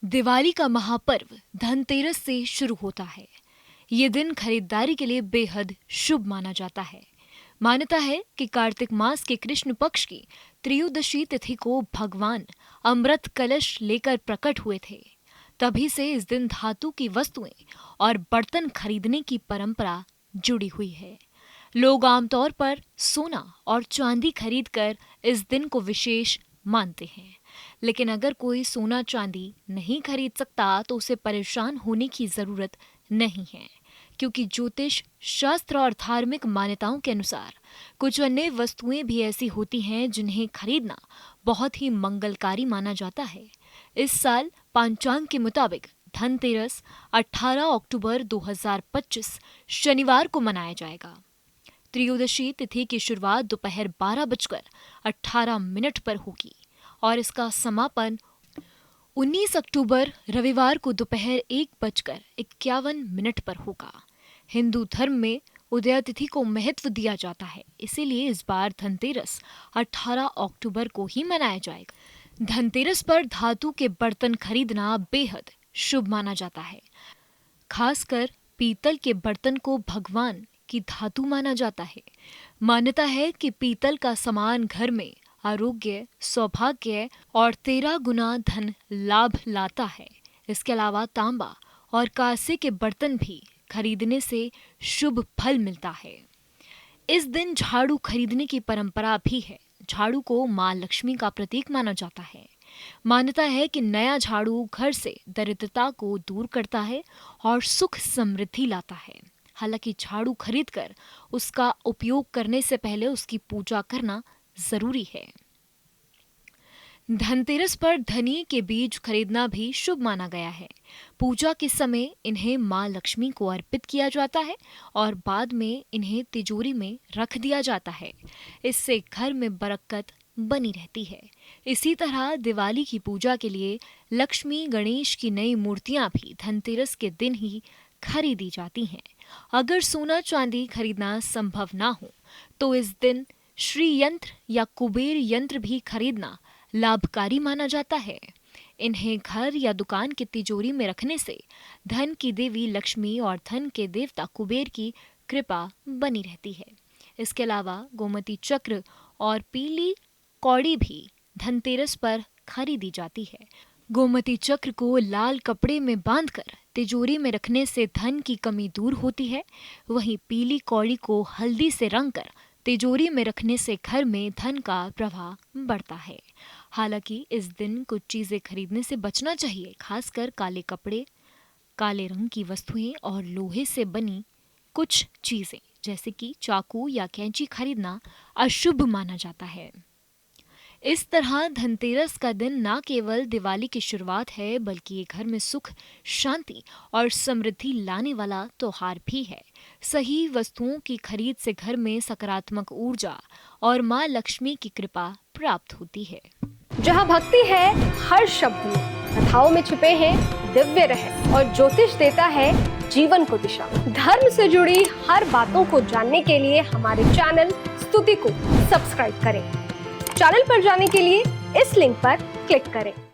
दिवाली का महापर्व धनतेरस से शुरू होता है। ये दिन खरीदारी के लिए बेहद शुभ माना जाता है। मान्यता है कि कार्तिक मास के कृष्ण पक्ष की त्रयोदशी तिथि को भगवान अमृत कलश लेकर प्रकट हुए थे। तभी से इस दिन धातु की वस्तुएं और बर्तन खरीदने की परंपरा जुड़ी हुई है। लोग आमतौर पर सोना और चांदी खरीदकर इस दिन को विशेष मानते हैं। लेकिन अगर कोई सोना चांदी नहीं खरीद सकता तो उसे परेशान होने की जरूरत नहीं है, क्योंकि ज्योतिष शास्त्र और धार्मिक मान्यताओं के अनुसार कुछ अन्य वस्तुएं भी ऐसी होती हैं जिन्हें खरीदना बहुत ही मंगलकारी माना जाता है। इस साल पंचांग के मुताबिक धनतेरस 18 अक्टूबर 2025 शनिवार को मनाया जाएगा। त्रयोदशी तिथि की शुरुआत दोपहर 12:18 पर होगी और इसका समापन 19 अक्टूबर रविवार को दोपहर 1:51 पर होगा। हिंदू धर्म में उदय तिथि को महत्व दिया जाता है, इसीलिए इस बार धनतेरस 18 अक्टूबर को ही मनाया जाएगा। धनतेरस पर धातु के बर्तन खरीदना बेहद शुभ माना जाता है। खासकर पीतल के बर्तन को भगवान की धातु माना जाता है। मान्यता है कि पीतल का सामान घर में आरोग्य, सौभाग्य और 13 गुना धन लाभ लाता है। इसके अलावा तांबा और कांसे के बर्तन भी खरीदने से शुभ फल मिलता है। इस दिन झाड़ू खरीदने की परंपरा भी है। झाड़ू को मां लक्ष्मी का प्रतीक माना जाता है। मान्यता है कि नया झाड़ू घर से दरिद्रता को दूर करता है और सुख समृद्धि लाता है। हालांकि झाड़ू खरीदकर उसका उपयोग करने से पहले उसकी पूजा करना जरूरी है। धनतेरस पर धनिये के बीज खरीदना भी शुभ माना गया है। पूजा के समय इन्हें मां लक्ष्मी को अर्पित किया जाता है और बाद में इन्हें तिजोरी में रख दिया जाता है। इससे घर में बरकत बनी रहती है। इसी तरह दिवाली की पूजा के लिए लक्ष्मी गणेश की नई मूर्तियां भी धनतेरस के दिन ही खरीदी जाती हैं। अगर सोना चांदी खरीदना संभव ना हो तो इस दिन श्री यंत्र या कुबेर यंत्र भी खरीदना लाभकारी माना जाता है। इन्हें घर या दुकान की तिजोरी में रखने से धन की देवी लक्ष्मी और धन के देवता कुबेर की कृपा बनी रहती है। इसके अलावा गोमती चक्र और पीली कौड़ी भी धनतेरस पर खरीदी जाती है। गोमती चक्र को लाल कपड़े में बांधकर तिजोरी में रखने से धन की कमी दूर होती है। वहीं पीली कौड़ी को हल्दी से रंगकर तिजोरी में रखने से घर में धन का प्रवाह बढ़ता है। हालांकि इस दिन कुछ चीजें खरीदने से बचना चाहिए, खासकर काले कपड़े, काले रंग की वस्तुएं और लोहे से बनी कुछ चीजें जैसे कि चाकू या कैंची खरीदना अशुभ माना जाता है। इस तरह धनतेरस का दिन न केवल दिवाली की शुरुआत है, बल्कि ये घर में सुख, शांति और समृद्धि लाने वाला त्योहार भी है। सही वस्तुओं की खरीद से घर में सकारात्मक ऊर्जा और मां लक्ष्मी की कृपा प्राप्त होती है। जहाँ भक्ति है हर शब्द में, कथाओं में छुपे हैं दिव्य रहस्य और ज्योतिष देता है जीवन को दिशा। धर्म से जुड़ी हर बातों को जानने के लिए हमारे चैनल स्तुति को सब्सक्राइब करें। चैनल पर जाने के लिए इस लिंक पर क्लिक करें।